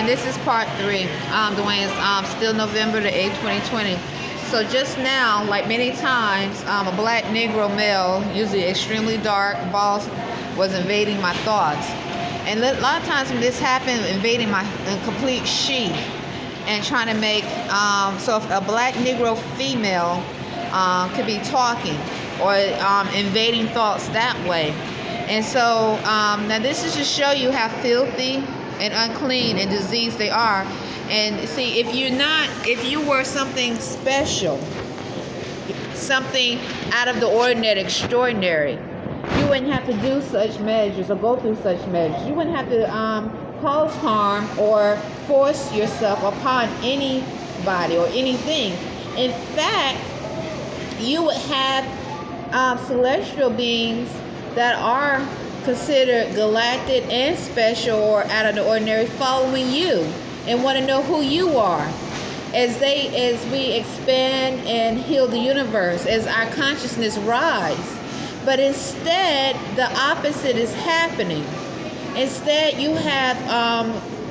And this is part 3. Dwayne, it's still November the 8th, 2020. So just now, like many times, a black Negro male, usually extremely dark, bald, was invading my thoughts. And a lot of times when this happened, invading my complete sheath and trying to make, so if a black Negro female could be talking or invading thoughts that way. And so now this is to show you how filthy and unclean and diseased they are. And see, if you were something special, something out of the ordinary, extraordinary, you wouldn't have to do such measures or go through such measures. You wouldn't have to cause harm or force yourself upon anybody or anything. In fact, you would have celestial beings that are considered galactic and special or out of the ordinary following you and want to know who you are as we expand and heal the universe, as our consciousness rise. But instead, the opposite is happening. Instead, you have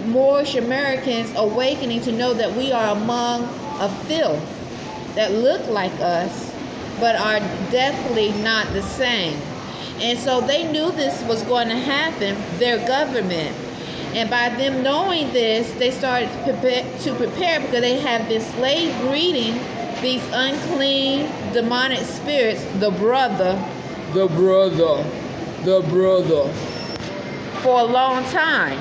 Moorish Americans awakening to know that we are among a filth that look like us but are definitely not the same. And so they knew this was going to happen, their government. And by them knowing this, they started to prepare because they have been slave breeding these unclean, demonic spirits, the brother, for a long time.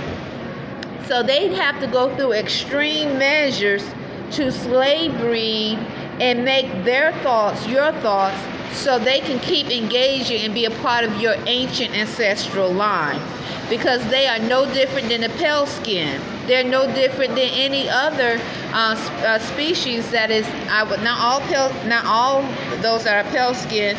So they'd have to go through extreme measures to slave breed and make their thoughts your thoughts, so they can keep engaging and be a part of your ancient ancestral line, because they are no different than the pale skin. They're no different than any other species that is. Not all those that are pale skin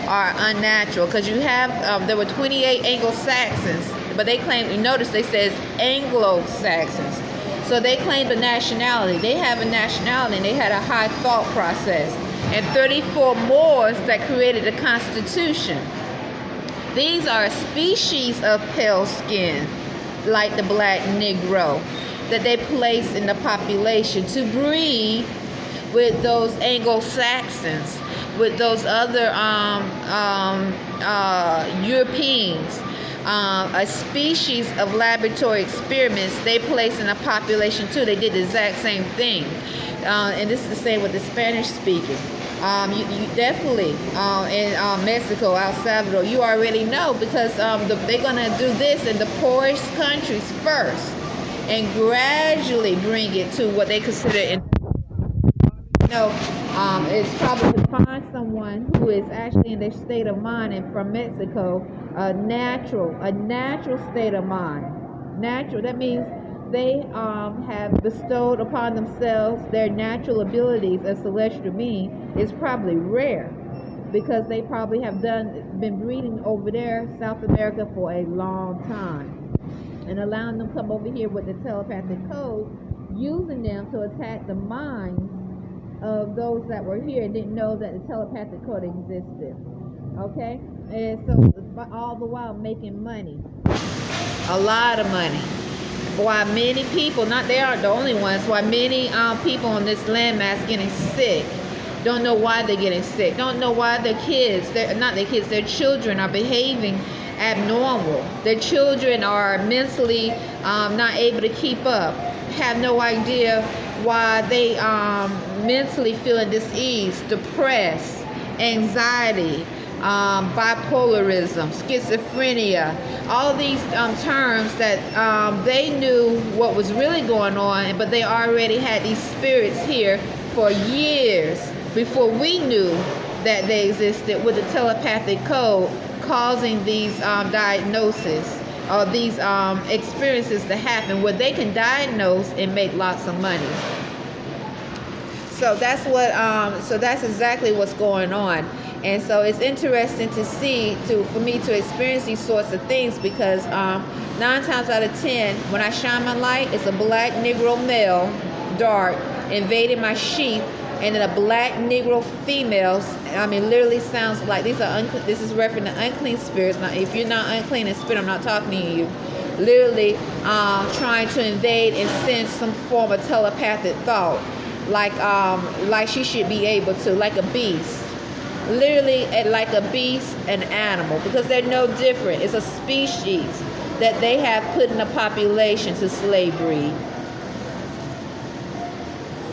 are unnatural, because you have there were 28 Anglo-Saxons, but they claim. You notice they says Anglo-Saxons, so they claimed a nationality. They have a nationality, and they had a high thought process. And 34 Moors that created the Constitution. These are a species of pale skin, like the black Negro, that they placed in the population to breed with those Anglo-Saxons, with those other Europeans. A species of laboratory experiments they placed in a population too. They did the exact same thing. And this is the same with the Spanish speaking. You definitely in Mexico, El Salvador, you already know, because they're going to do this in the poorest countries first and gradually bring it to what they consider it's probably to find someone who is actually in their state of mind, and from Mexico, a natural state of mind. Natural, that means they have bestowed upon themselves their natural abilities as celestial being is probably rare, because they probably have been breeding over there, South America, for a long time, and allowing them to come over here with the telepathic code, using them to attack the minds of those that were here and didn't know that the telepathic code existed. Okay? And so all the while making money. A lot of money. Why many people, they aren't the only ones, why many people on this landmass getting sick. Don't know why they're getting sick. Don't know why their children are behaving abnormal. Their children are mentally not able to keep up. Have no idea why they mentally feeling dis-ease, depressed, anxiety, bipolarism, schizophrenia, all these terms that they knew what was really going on, but they already had these spirits here for years before we knew that they existed, with the telepathic code causing these diagnoses or these experiences to happen, where they can diagnose and make lots of money. So that's that's exactly what's going on. And so it's interesting to see, for me to experience these sorts of things, because 9 times out of 10, when I shine my light, it's a black Negro male, dark, invading my sheep, and then a black Negro female. I mean, literally sounds like this is referring to unclean spirits. Now, if you're not unclean in spirit, I'm not talking to you. literally trying to invade and sense some form of telepathic thought, like she should be able to, like a beast. Literally, like a beast, an animal, because they're no different. It's a species that they have put in a population to slave breed.